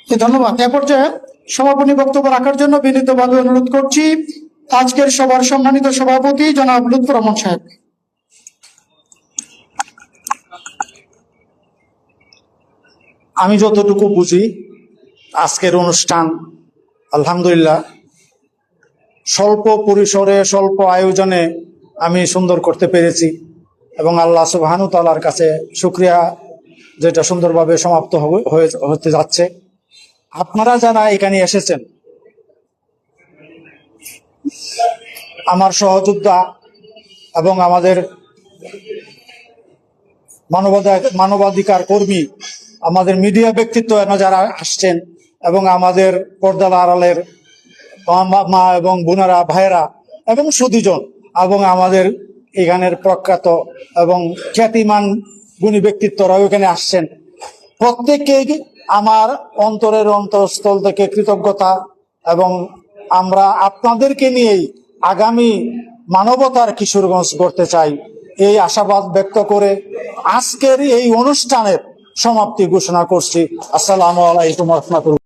ধন্যবাদ। এ পর্যায়ে সমাপনী বক্তব্য রাখার জন্য বিনীতভাবে অনুরোধ করছি আজকের সভার সম্মানিত সভাপতি জনাব লুৎফর রহমান সাহেব। আমি যতটুকু বুঝি আজকের অনুষ্ঠান আলহামদুলিল্লাহ স্বল্প পরিসরে স্বল্প আয়োজনে আমি সুন্দর করতে পেরেছি এবং আল্লাহ সুবহানাহু ওয়া তাআলার কাছে শুকরিয়া যেটা সুন্দরভাবে সমাপ্ত হতে যাচ্ছে। আপনারা যারা এখানে এসেছেন, আমার সহযোদ্ধা এবং আমাদের মানবাধিকার কর্মী, আমাদের মিডিয়া ব্যক্তিত্ব যারা আসছেন এবং আমাদের পর্দার আড়ালের মা এবং বোনেরা, ভাইয়েরা এবং সুধীজন এবং আমাদের এখানের প্রখ্যাত এবং খ্যাতিমান গুণী ব্যক্তিত্বরাও এখানে আসছেন, প্রত্যেককেই আমার অন্তরের অন্তঃস্থল থেকে কৃতজ্ঞতা এবং আমরা আপনাদেরকে নিয়েই আগামী মানবতার কিশোরগঞ্জ গড়তে চাই এই আশাবাদ ব্যক্ত করে আজকের এই অনুষ্ঠানের সমাপ্তি ঘোষণা করছি। আসসালামু আলাইকুম ওয়া রাহমাতুল্লাহ।